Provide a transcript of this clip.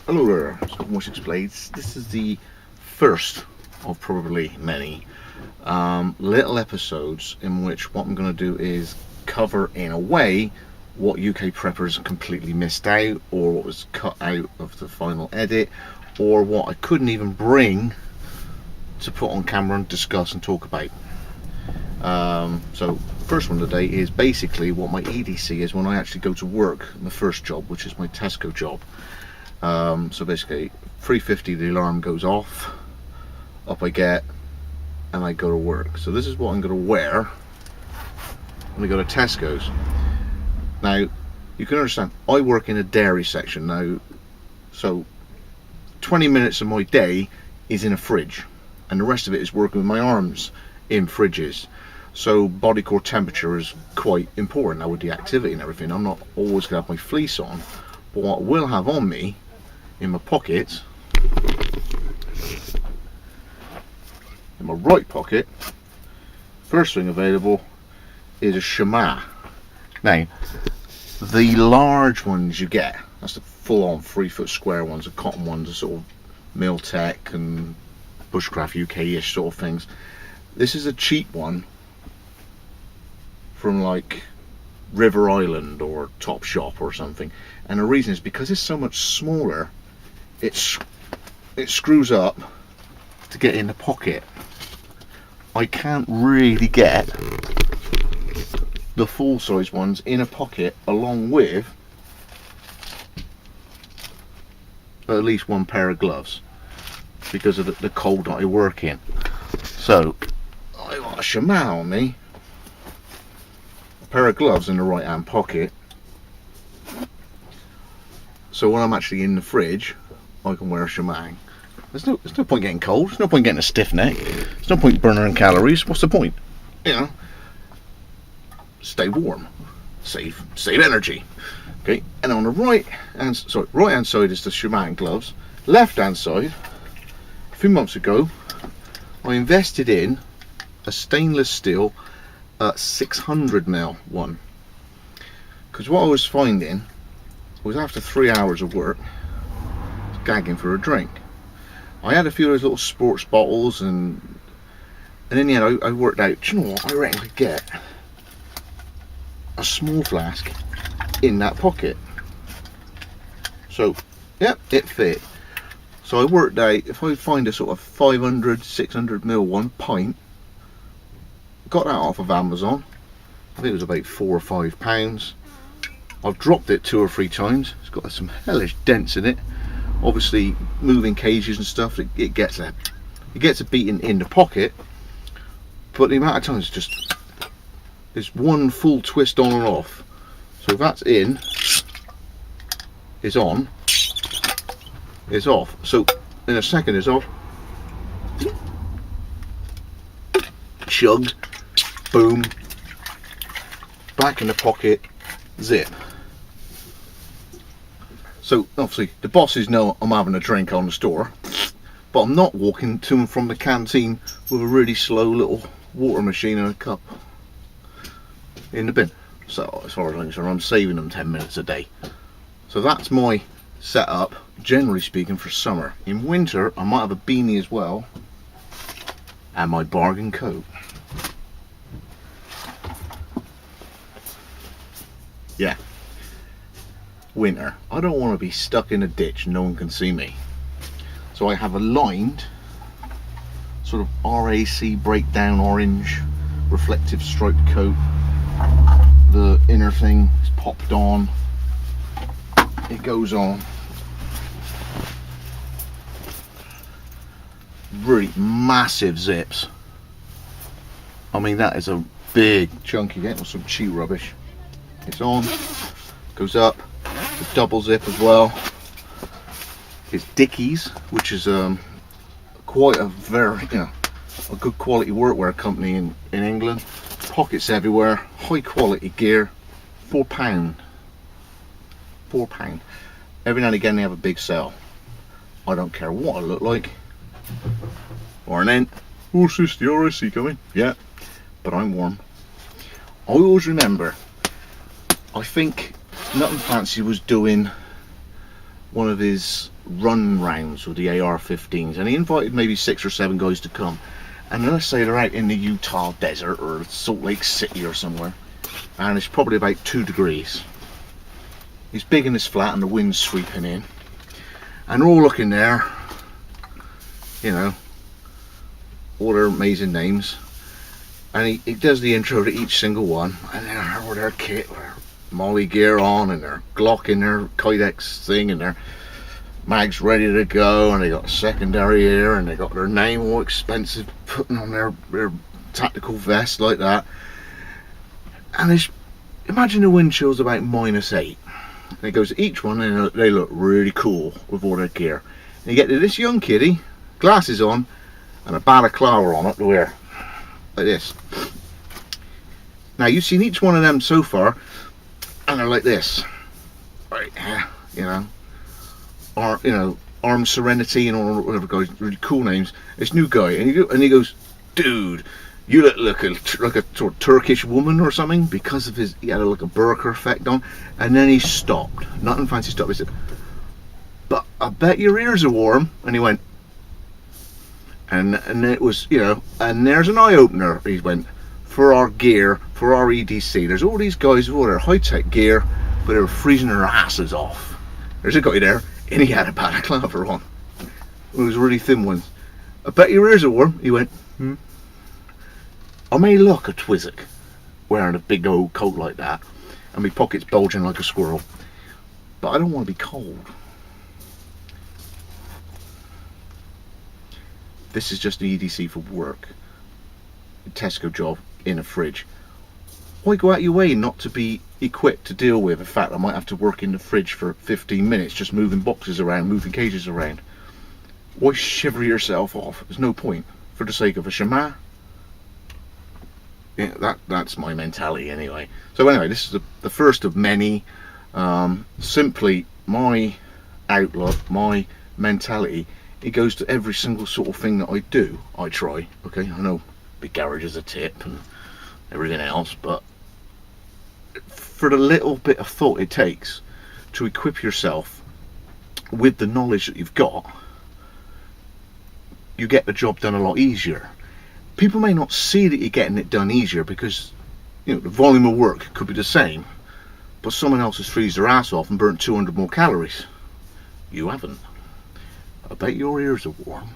Hello there, Wessex Blades. This is the first of probably many little episodes in which what I'm going to do is cover in a way what UK preppers completely missed out, or what was cut out of the final edit, or what I couldn't even bring to put on camera and discuss and talk about. So the first one today is basically what my EDC is when I actually go to work, my first job, which is my Tesco job. So basically 3:50 the alarm goes off, up I get, and I go to work. So this is what I'm going to wear when I go to Tesco's. Now you can understand I work in a dairy section now, so 20 minutes of my day is in a fridge and the rest of it is working with my arms in fridges. So body core temperature is quite important now with the activity and everything. I'm not always going to have my fleece on, but what I will have on me in my pocket, in my right pocket, first thing available is a chamois. Now the large ones you get, that's the full-on 3-foot square ones, the cotton ones, the sort of Miltech and Bushcraft UK-ish sort of things. This is a cheap one from like River Island or Topshop or something, and the reason is because it's so much smaller, it screws up to get in the pocket. I can't really get the full size ones in a pocket along with at least one pair of gloves because of the cold that I work in. So I got a chamois on me, a pair of gloves in the right hand pocket, so when I'm actually in the fridge I can wear a chamois. There's no point getting cold, there's no point getting a stiff neck, there's no point burning calories. What's the point? You know, stay warm, save energy. Okay, and on the right hand side is the chamois and gloves. Left hand side, a few months ago I invested in a stainless steel 600mm one, because what I was finding was after 3 hours of work I was gagging for a drink. I had a few of those little sports bottles, and in the end I worked out, do you know what, I reckon I could get a small flask in that pocket. So yeah, it fit. So I worked out if I find a sort of 600ml 1 pint, got that off of Amazon, I think it was about £4 or £5. I've dropped it 2 or 3 times, it's got some hellish dents in it. Obviously moving cages and stuff, it gets a beating in the pocket, but the amount of times it's one full twist on and off. So if that's in, it's on, it's off. So in a second it's off, chugged, boom, back in the pocket, zip. So obviously the bosses know I'm having a drink on the store, but I'm not walking to and from the canteen with a really slow little water machine and a cup in the bin. So as far as I'm concerned, I'm saving them 10 minutes a day. So that's my setup, generally speaking, for summer. In winter I might have a beanie as well, and my bargain coat. Yeah, winter. I don't want to be stuck in a ditch and no one can see me. So I have a lined sort of RAC breakdown orange reflective striped coat. The inner thing is popped on, it goes on. Really massive zips. I mean, that is a big chunky get with some cheap rubbish. It's on, goes up, the double zip as well. It's Dickies, which is quite a very a good quality workwear company in England. Pockets everywhere, high quality gear. £4. £4. Every now and again they have a big sale. I don't care what I look like. Morning. What's this, the RSC coming? Yeah, but I'm warm. I always remember, I think Nothing Fancy was doing one of his run rounds with the AR-15s, and he invited maybe 6 or 7 guys to come. And let's say they're out in the Utah desert or Salt Lake City or somewhere, and it's probably about 2 degrees. He's big in his flat and the wind's sweeping in, and they're all looking there, you know, all their amazing names, and he does the intro to each single one, and they're with their kit, with their Molly gear on, and their Glock in their Kydex thing, and their mags ready to go, and they got a secondary here, and they got their name all expensive putting on their tactical vest like that. And it's, imagine the wind chill's about -8, and it goes to each one, and they look really cool with all their gear. And you get to this young kiddie, glasses on and a balaclava on it to wear, like this. Now you've seen each one of them so far, and they're like this, right here, you know, or you know, Armed Serenity and all whatever guys, really cool names. This new guy, and he goes, dude, you look like a sort of Turkish woman or something, because of his, he had like a burqa effect on. And then he stopped, nothing fancy stuff. He said, but I bet your ears are warm. And he went, and it was, you know, and there's an eye opener. He went, for our gear, for our EDC, there's all these guys with all their high-tech gear, but they were freezing their asses off. There's a guy there, and he had a balaclava on. It was really thin ones. I bet your ears are warm. He went, I may look a twizzick wearing a big old coat like that, and my pockets bulging like a squirrel, but I don't want to be cold. This is just an EDC for work. A Tesco job in a fridge. Why go out your way not to be equipped to deal with the fact I might have to work in the fridge for 15 minutes just moving boxes around, moving cages around? Why shiver yourself off? There's no point. For the sake of a shaman? Yeah, that's my mentality anyway. So anyway, this is the first of many. Simply my outlook, my mentality, it goes to every single sort of thing that I do. I try, okay, I know big garage is a tip and everything else, but for the little bit of thought it takes to equip yourself with the knowledge that you've got, you get the job done a lot easier. People may not see that you're getting it done easier because, you know, the volume of work could be the same, but someone else has freezed their ass off and burnt 200 more calories. You haven't. I bet your ears are warm.